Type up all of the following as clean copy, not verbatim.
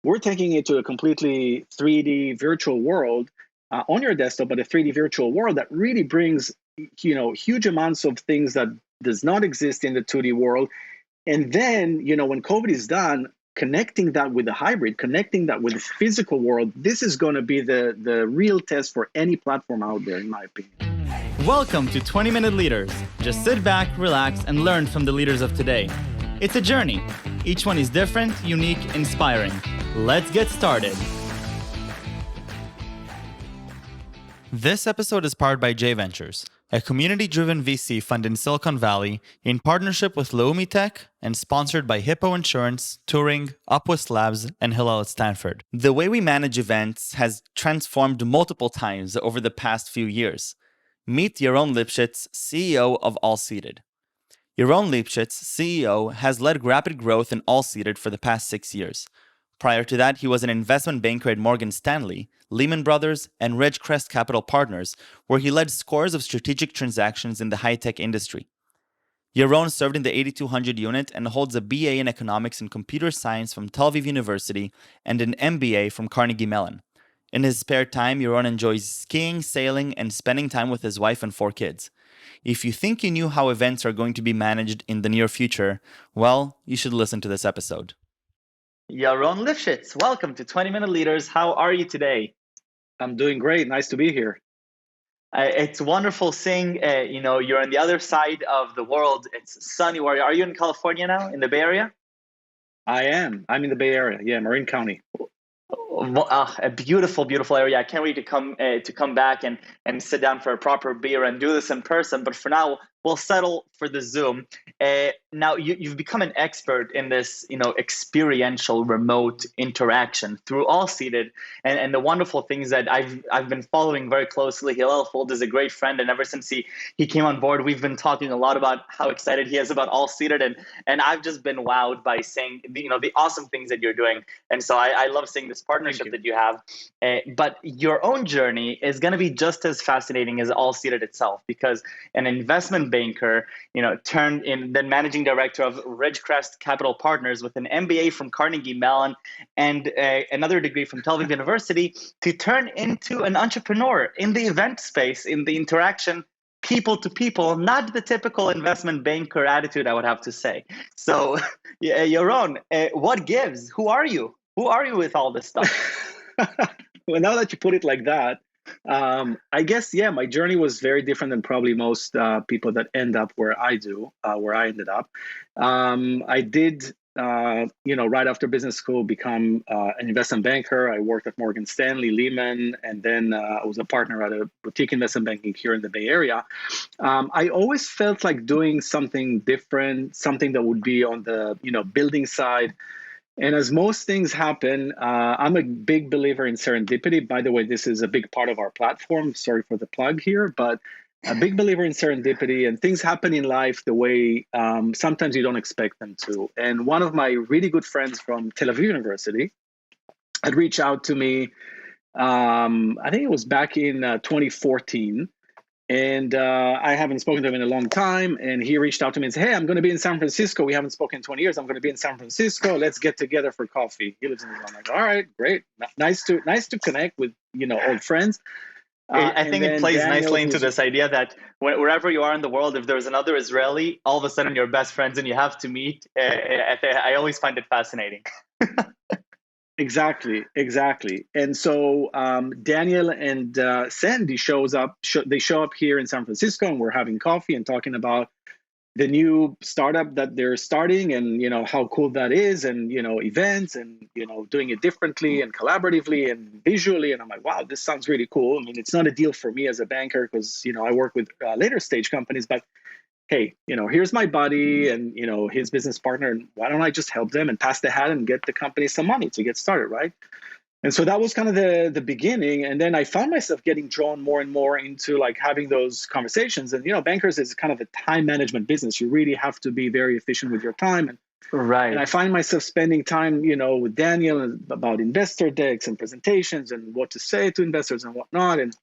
we're taking it to a completely 3D virtual world on your desktop, but a 3D virtual world that really brings, huge amounts of things that does not exist in the 2D world. And then, when COVID is done, connecting that with the hybrid, connecting that with the physical world, this is going to be the real test for any platform out there, in my opinion. Welcome to 20-Minute Leaders. Just sit back, relax, and learn from the leaders of today. It's a journey. Each one is different, unique, inspiring. Let's get started. This episode is powered by J Ventures, a community-driven VC fund in Silicon Valley in partnership with Leumi Tech and sponsored by Hippo Insurance, Turing, Upwest Labs, and Hillel at Stanford. The way we manage events has transformed multiple times over the past few years. Meet Yaron Lipshitz, CEO of AllSeated. Yaron Lipshitz, CEO, has led rapid growth in AllSeated for the past 6 years. Prior to that, he was an investment banker at Morgan Stanley, Lehman Brothers, and Ridgecrest Capital Partners, where he led scores of strategic transactions in the high-tech industry. Yaron served in the 8200 unit and holds a BA in economics and computer science from Tel Aviv University and an MBA from Carnegie Mellon. In his spare time, Yaron enjoys skiing, sailing, and spending time with his wife and 4 kids. If you think you knew how events are going to be managed in the near future, well, you should listen to this episode. Yaron Lipshitz, welcome to 20-Minute Leaders. How are you today? I'm doing great. Nice to be here. It's wonderful seeing, you're on the other side of the world. It's sunny. Are you in California now, in the Bay Area? I am. I'm in the Bay Area. Yeah, Marin County. A beautiful, beautiful area. I can't wait to come back and sit down for a proper beer and do this in person. But for now, we'll settle for the Zoom. Now, you've become an expert in this, experiential remote interaction through AllSeated, and the wonderful things that I've been following very closely. Hillel Fold is a great friend, and ever since he came on board, we've been talking a lot about how excited he is about AllSeated, and I've just been wowed by seeing the awesome things that you're doing, and so I love seeing this partnership that you have. But your own journey is going to be just as fascinating as AllSeated itself, because an investment banker, turned in then managing director of Ridgecrest Capital Partners with an MBA from Carnegie Mellon and another degree from Tel Aviv University, to turn into an entrepreneur in the event space, in the interaction, people to people, not the typical investment banker attitude, I would have to say. So, Yaron, what gives? Who are you? Who are you with all this stuff? Well, now that you put it like that, I guess, my journey was very different than probably most people that end up where I ended up. I did, right after business school, become an investment banker. I worked at Morgan Stanley, Lehman, and then I was a partner at a boutique investment banking here in the Bay Area. I always felt like doing something different, something that would be on the, building side. And as most things happen, I'm a big believer in serendipity. By the way, this is a big part of our platform. Sorry for the plug here, but a big believer in serendipity, and things happen in life the way sometimes you don't expect them to. And one of my really good friends from Tel Aviv University had reached out to me, I think it was back in 2014. And I haven't spoken to him in a long time. And he reached out to me and said, hey, I'm going to be in San Francisco. We haven't spoken in 20 years. I'm going to be in San Francisco. Let's get together for coffee. He lives in Israel. I'm like, all right, great. Nice to connect with, old friends. I think it plays nicely into this idea that wherever you are in the world, if there's another Israeli, all of a sudden you're best friends and you have to meet. I always find it fascinating. Exactly. And so Daniel and Sandy show up here in San Francisco, and we're having coffee and talking about the new startup that they're starting, and how cool that is, and events, and doing it differently and collaboratively and visually. And I'm like, wow, this sounds really cool. I mean, it's not a deal for me as a banker because I work with later stage companies, but hey, here's my buddy and, his business partner, and why don't I just help them and pass the hat and get the company some money to get started, right? And so that was kind of the beginning. And then I found myself getting drawn more and more into like having those conversations. And, bankers is kind of a time management business. You really have to be very efficient with your time. And, right. And I find myself spending time, with Daniel about investor decks and presentations and what to say to investors and whatnot. And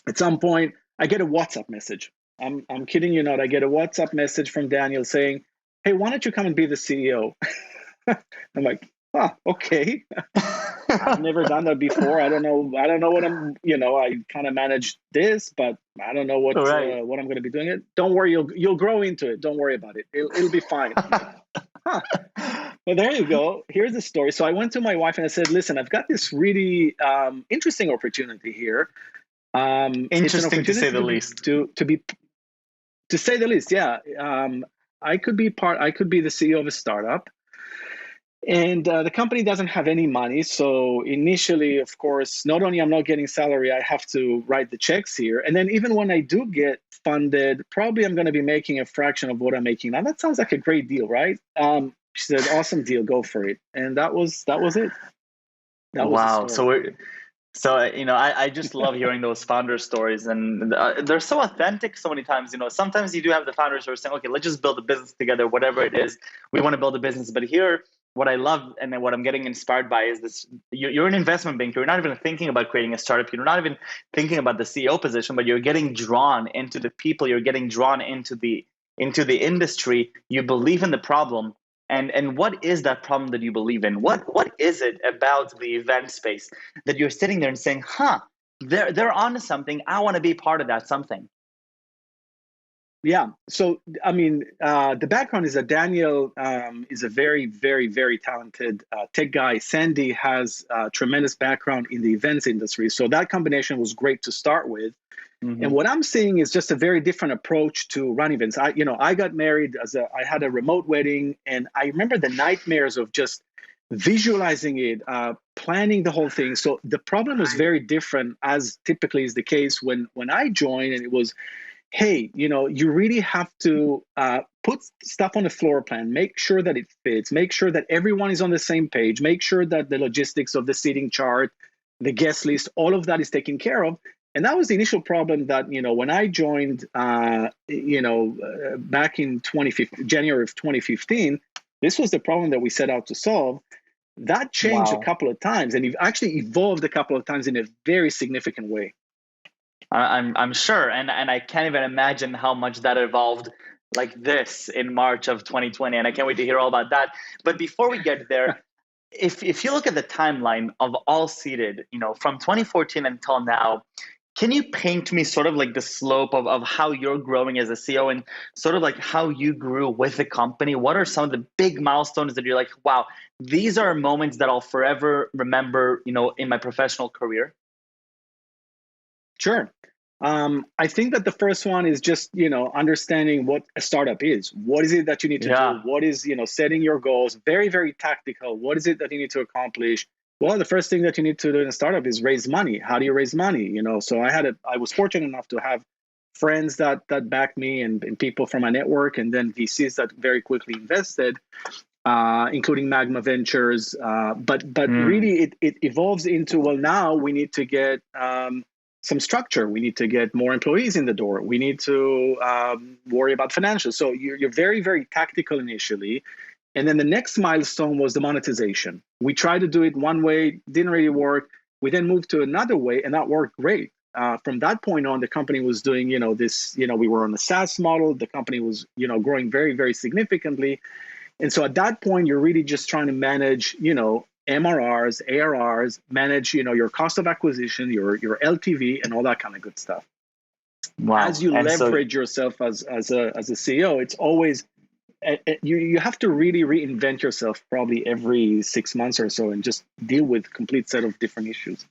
at some point I get a WhatsApp message. I'm kidding you not. I get a WhatsApp message from Daniel saying, hey, why don't you come and be the CEO? I'm like, Okay. I've never done that before. I don't know what I'm, I kind of manage this, but I don't know what Right. what I'm going to be doing it. Don't worry, you'll grow into it. Don't worry about it. It'll be fine. I'm like, huh. Well, there you go. Here's the story. So I went to my wife and I said, listen, I've got this really interesting opportunity here. It's an Interesting to say opportunity the least. to say the least. Yeah. I could be the CEO of a startup. And the company doesn't have any money. So initially, of course, not only I'm not getting salary, I have to write the checks here. And then even when I do get funded, probably I'm going to be making a fraction of what I'm making now. That sounds like a great deal, right? She said, awesome deal, go for it. And that was it. That was Wow. the story. I just love hearing those founder stories, and they're so authentic so many times. Sometimes you do have the founders who are saying, okay, let's just build a business together, whatever it is. We want to build a business. But here, what I love and what I'm getting inspired by is this. You're an investment banker. You're not even thinking about creating a startup. You're not even thinking about the CEO position, but you're getting drawn into the people. You're getting drawn into the industry. You believe in the problem. And what is that problem that you believe in? What is it about the event space that you're sitting there and saying, they're onto something. I want to be part of that something. Yeah. So, I mean, the background is that Daniel is a very, very, very talented tech guy. Sandy has a tremendous background in the events industry. So that combination was great to start with. Mm-hmm. And what I'm seeing is just a very different approach to run events. I got married I had a remote wedding, and I remember the nightmares of just visualizing it, planning the whole thing. So the problem was very different, as typically is the case when I joined, and it was, hey, you really have to put stuff on the floor plan, make sure that it fits, make sure that everyone is on the same page, make sure that the logistics of the seating chart, the guest list, all of that is taken care of. And that was the initial problem that, when I joined, back in January of 2015, this was the problem that we set out to solve. That changed a couple of times, and it actually evolved a couple of times in a very significant way. I'm sure, and I can't even imagine how much that evolved like this in March of 2020, and I can't wait to hear all about that. But before we get there, if you look at the timeline of AllSeated, from 2014 until now, can you paint me sort of like the slope of how you're growing as a CEO and sort of like how you grew with the company? What are some of the big milestones that you're like, wow, these are moments that I'll forever remember, in my professional career? Sure. I think that the first one is just, understanding what a startup is. What is it that you need to do? What is, setting your goals, very, very tactical. What is it that you need to accomplish? Well, the first thing that you need to do in a startup is raise money. How do you raise money? So I was fortunate enough to have friends that backed me and people from my network, and then VCs that very quickly invested, including Magma Ventures. But really it evolves into, well, now we need to get some structure. We need to get more employees in the door. We need to worry about financials. So you're very, very tactical initially. And then the next milestone was the monetization. We tried to do it one way, didn't really work. We then moved to another way, and that worked great. From that point on, the company was doing, we were on a SaaS model. The company was, growing very, very significantly. And so at that point, you're really just trying to manage, MRRs, ARRs, manage, your cost of acquisition, your LTV, and all that kind of good stuff. Wow. As you leverage yourself as a CEO, it's always, you have to really reinvent yourself probably every 6 months or so and just deal with a complete set of different issues.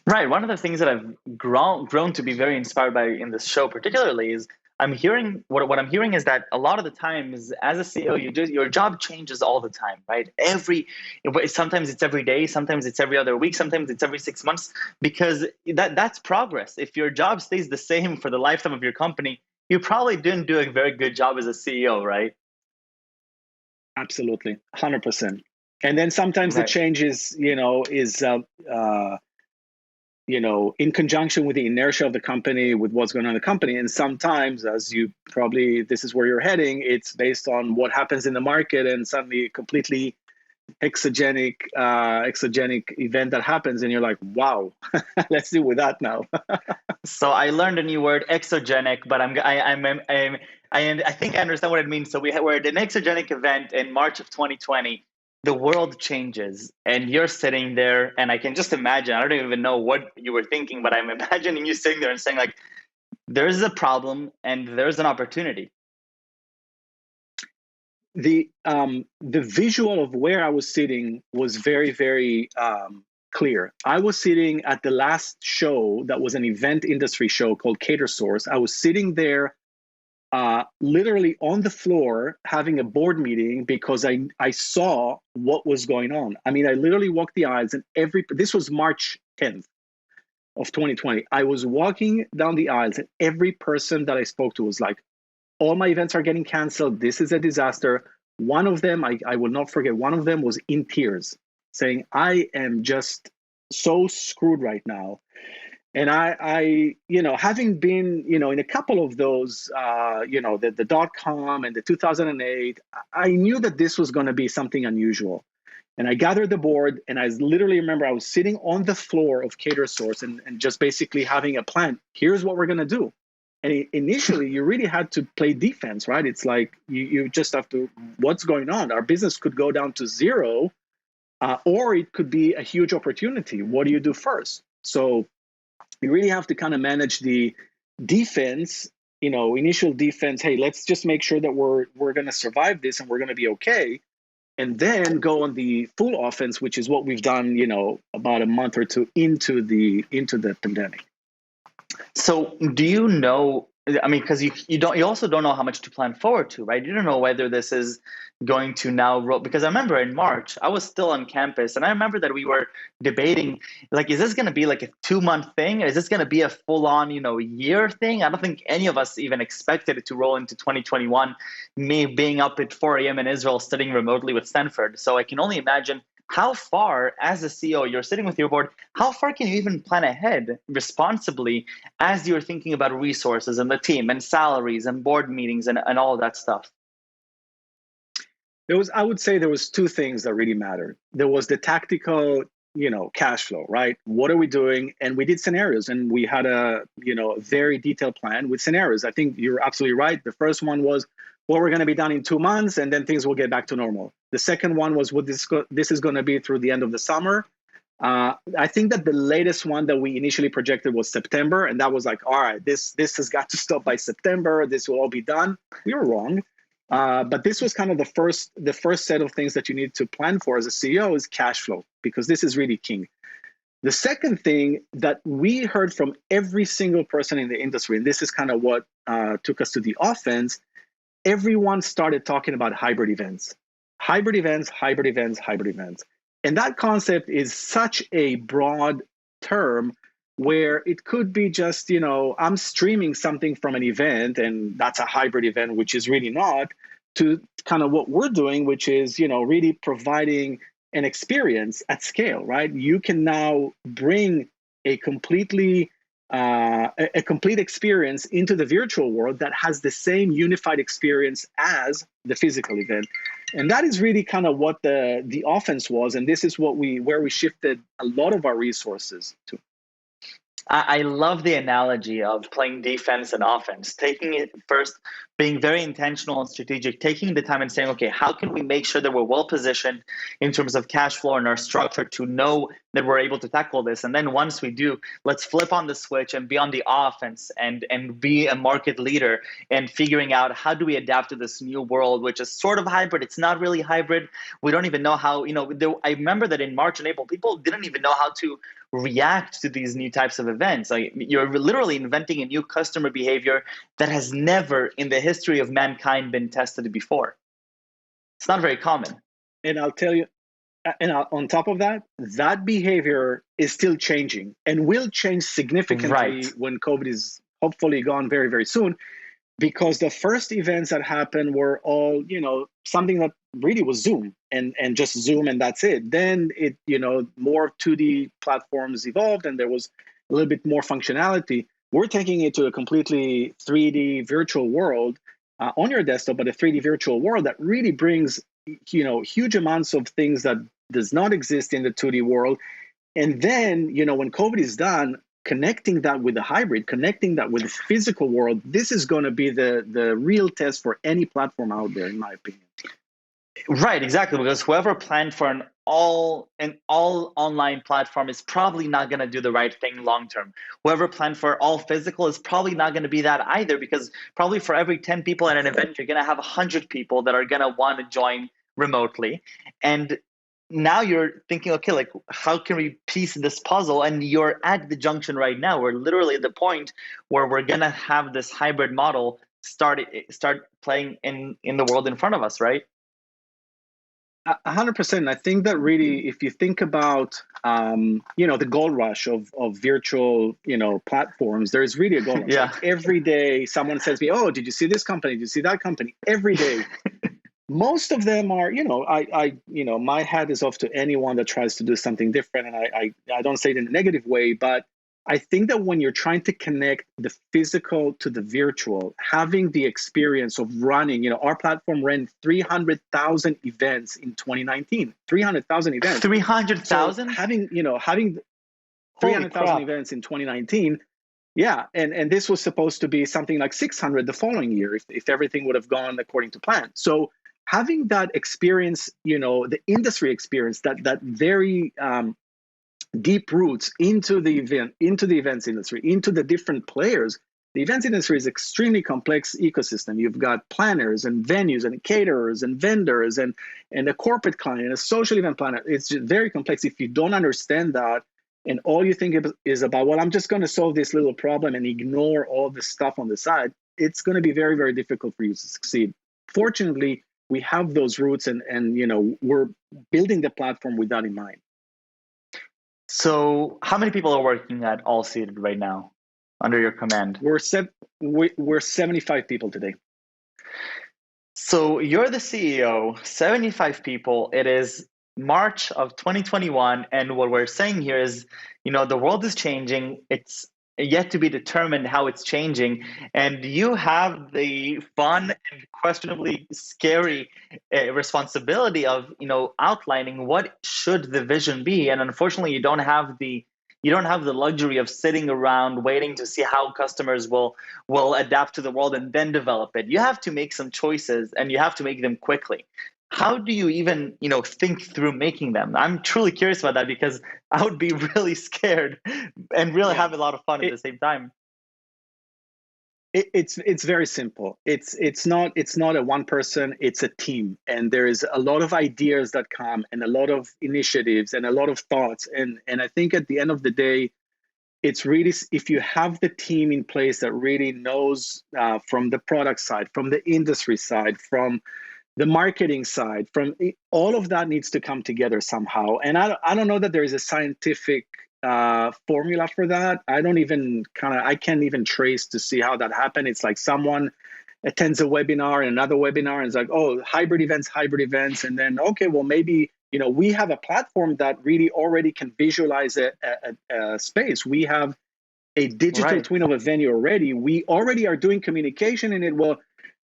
Right. One of the things that I've grown to be very inspired by in this show particularly is I'm hearing what I'm hearing is that a lot of the times as a CEO, your job changes all the time, right? Sometimes it's every day, sometimes it's every other week, sometimes it's every 6 months, because that's progress. If your job stays the same for the lifetime of your company, you probably didn't do a very good job as a CEO, right? Absolutely, 100%. And then sometimes the change is in conjunction with the inertia of the company, with what's going on in the company. And sometimes, as this is where you're heading, it's based on what happens in the market, and suddenly a completely exogenic event that happens, and you're like, wow, let's deal with that now. So I learned a new word, exogenic, but I think I understand what it means. So we're at an exogenic event in March of 2020. the world changes and you're sitting there, and I can just imagine, I don't even know what you were thinking, but I'm imagining you sitting there and saying like, there's a problem and there's an opportunity. The visual of where I was sitting was very, very clear. I was sitting at the last show that was an event industry show called CaterSource. I was sitting there literally on the floor having a board meeting because I saw what was going on. I mean, I literally walked the aisles, and this was March 10th of 2020. I was walking down the aisles, and every person that I spoke to was like, all my events are getting canceled. This is a disaster. One of them, I will not forget, one of them was in tears saying, I am just so screwed right now. And I having been, in a couple of those, the .com and the 2008, I knew that this was going to be something unusual. And I gathered the board, and I literally remember I was sitting on the floor of CaterSource and just basically having a plan. Here's what we're going to do. And initially, you really had to play defense, right? It's like you just have to, what's going on? Our business could go down to zero, or it could be a huge opportunity. What do you do first? So you really have to kind of manage the defense, initial defense. Hey, let's just make sure that we're going to survive this and we're going to be okay. And then go on the full offense, which is what we've done, about a month or two into the pandemic. So do you know, I mean, because you also don't know how much to plan forward to, right? You don't know whether this is going to now roll, because I remember in March, I was still on campus, and I remember that we were debating, like, is this going to be like a 2-month thing? Or is this going to be a full-on, year thing? I don't think any of us even expected it to roll into 2021, me being up at 4 a.m. in Israel, studying remotely with Stanford. So I can only imagine how far, as a CEO, you're sitting with your board, how far can you even plan ahead responsibly as you're thinking about resources and the team and salaries and board meetings and all of that stuff? I would say there was two things that really mattered. There was the tactical, cash flow, right? What are we doing? And we did scenarios, and we had a, very detailed plan with scenarios. I think you're absolutely right. The first one was, well, we're going to be done in 2 months, and then things will get back to normal. The second one was what this is going to be through the end of the summer. I think that the latest one that we initially projected was September, and that was like, all right, this has got to stop by September. This will all be done. We were wrong, but this was kind of the first set of things that you need to plan for as a CEO is cash flow, because this is really king. The second thing that we heard from every single person in the industry, and this is kind of what took us to the offense, everyone started talking about hybrid events. Hybrid events, hybrid events, hybrid events. And that concept is such a broad term where it could be just, I'm streaming something from an event and that's a hybrid event, which is really not, to kind of what we're doing, which is, really providing an experience at scale, right? You can now bring a complete experience into the virtual world that has the same unified experience as the physical event. And that is really kind of what the offense was. And this is where we shifted a lot of our resources to. I love the analogy of playing defense and offense, taking it first, being very intentional and strategic, taking the time and saying, okay, how can we make sure that we're well positioned in terms of cash flow and our structure to know that we're able to tackle this? And then once we do, let's flip on the switch and be on the offense and be a market leader and figuring out how do we adapt to this new world, which is sort of hybrid. It's not really hybrid. We don't even know how, I remember that in March and April, people didn't even know how to react to these new types of events. Like, you're literally inventing a new customer behavior that has never in the history of mankind been tested before. It's not very common. And I'll tell you, and on top of that, that behavior is still changing and will change significantly when COVID is hopefully gone very, very soon. Because the first events that happened were all, something that really was Zoom and just Zoom and that's it. Then it, more 2D platforms evolved and there was a little bit more functionality. We're taking it to a completely 3D virtual world on your desktop, but a 3D virtual world that really brings, huge amounts of things that does not exist in the 2D world. And then, when COVID is done, connecting that with the hybrid, connecting that with the physical world, this is going to be the real test for any platform out there, in my opinion. Right, exactly. Because whoever planned for an all online platform is probably not going to do the right thing long term. Whoever planned for all physical is probably not going to be that either, because probably for every 10 people at an event, you're going to have 100 people that are going to want to join remotely. And now you're thinking, okay, like how can we piece this puzzle? And you're at the junction right now. We're literally at the point where we're going to have this hybrid model start playing in the world in front of us, right? 100%. I think that really, if you think about, the gold rush of virtual, platforms, there's really a gold rush. Yeah. Like every day, someone says to me, "Oh, did you see this company? Did you see that company?" Every day, most of them are, my hat is off to anyone that tries to do something different, and I don't say it in a negative way, but I think that when you're trying to connect the physical to the virtual, having the experience of running, our platform ran 300,000 events in 2019. 300,000 events. So 300,000? having Holy 300,000 crap. events in 2019. Yeah, and this was supposed to be something like 600 the following year if everything would have gone according to plan. So having that experience, the industry experience, that very deep roots into the events industry, into the different players. The events industry is extremely complex ecosystem. You've got planners and venues and caterers and vendors and a corporate client and a social event planner. It's just very complex. If you don't understand that, and all you think is about, well, I'm just going to solve this little problem and ignore all the stuff on the side, it's going to be very, very difficult for you to succeed. Fortunately, we have those roots, and we're building the platform with that in mind. So, how many people are working at AllSeated right now under your command? We're 75 people today. So, you're the CEO, 75 people. It is March of 2021. And what we're saying here is, the world is changing. It's yet to be determined how it's changing. And you have the fun and questionably scary responsibility of, outlining what should the vision be. And unfortunately, you don't have the luxury of sitting around waiting to see how customers will adapt to the world and then develop it. You have to make some choices, and you have to make them quickly. How do you even think through making them? I'm truly curious about that, because I would be really scared and really have a lot of fun at the same time. It's very simple. It's not a one person, it's a team, and there is a lot of ideas that come and a lot of initiatives and a lot of thoughts, and I think at the end of the day, it's really, if you have the team in place that really knows, from the product side, from the industry side, from the marketing side, from all of that needs to come together somehow. And I don't know that there is a scientific formula for that. I can't even trace to see how that happened. It's like someone attends a webinar and another webinar, and it's like, oh, hybrid events, and then, okay, well, maybe we have a platform that really already can visualize a space. We have a digital twin of a venue already. We already are doing communication in it. Well,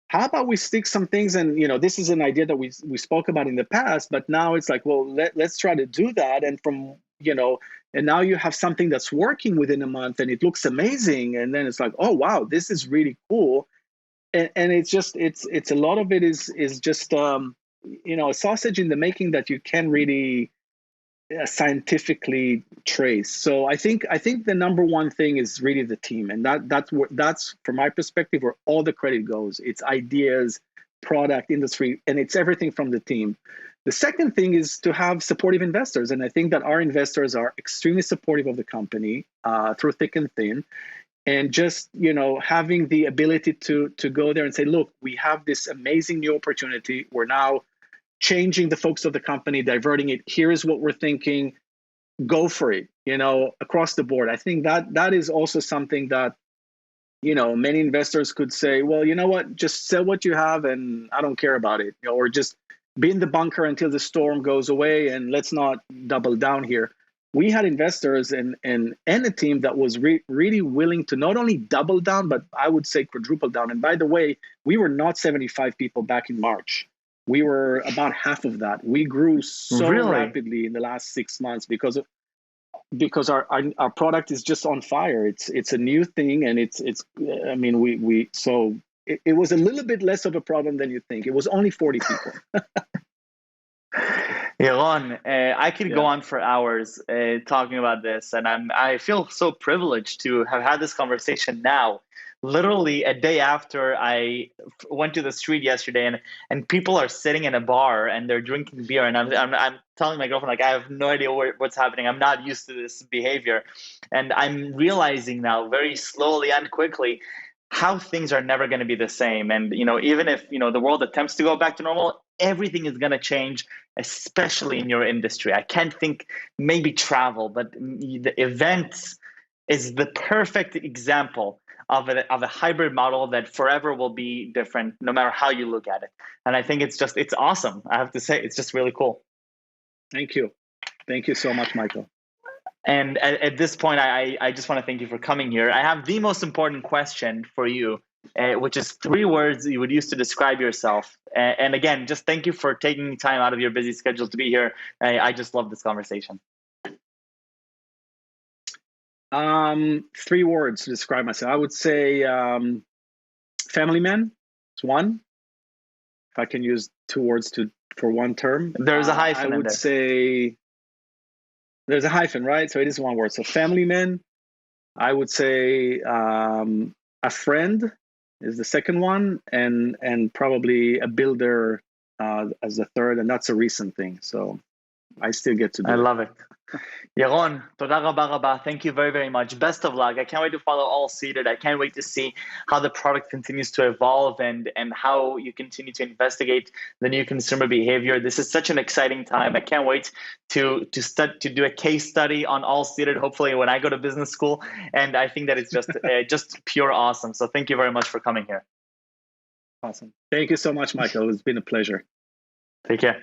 how about we stick some things, and this is an idea that we spoke about in the past, but now it's like, well, let's try to do that. And and now you have something that's working within a month and it looks amazing, and then it's like, oh wow, this is really cool. And it's a lot of it is just a sausage in the making that you can really scientifically trace. So I think the number one thing is really the team, and that's from my perspective where all the credit goes. It's ideas, product, industry, and it's everything from the team. The second thing is to have supportive investors, and I think that our investors are extremely supportive of the company through thick and thin. And just having the ability to go there and say, look, we have this amazing new opportunity. We're now changing the focus of the company, diverting it. Here is what we're thinking. Go for it, across the board. I think that is also something that, many investors could say, well, you know what, just sell what you have and I don't care about it, or just be in the bunker until the storm goes away and let's not double down here. We had investors and a team that was really willing to not only double down, but I would say quadruple down. And by the way, we were not 75 people back in March. We were about half of that. We grew so rapidly in the last 6 months because our product is just on fire. It's a new thing, and it was a little bit less of a problem than you think. It was only 40 people. Yaron, I could go Yeah. on for hours talking about this, and I feel so privileged to have had this conversation now. Literally a day after I went to the street yesterday, and people are sitting in a bar and they're drinking beer, and I'm telling my girlfriend, like, I have no idea what's happening. I'm not used to this behavior, and I'm realizing now very slowly and quickly how things are never going to be the same. And even if the world attempts to go back to normal, everything is going to change, especially in your industry. I can't think, maybe travel, but the events is the perfect example of a hybrid model that forever will be different no matter how you look at it. And I think it's awesome. I have to say, it's just really cool. Thank you. Thank you so much, Michael. And at this point, I just want to thank you for coming here. I have the most important question for you, which is 3 words you would use to describe yourself. And again, just thank you for taking time out of your busy schedule to be here. I just love this conversation. 3 words to describe myself. I would say family man. It's one. If I can use 2 words for one term. There's a hyphen in there. I would say there's a hyphen, right? So it is 1 word. So family man. I would say a friend is the second one, and probably a builder as the third, and that's a recent thing. So I still get to do it. I love it. Yaron, toda rabba rabba. Thank you very, very much. Best of luck. I can't wait to follow AllSeated. I can't wait to see how the product continues to evolve and how you continue to investigate the new consumer behavior. This is such an exciting time. I can't wait to do a case study on AllSeated, hopefully when I go to business school. And I think that it's just pure awesome. So thank you very much for coming here. Awesome. Thank you so much, Michael. It's been a pleasure. Take care.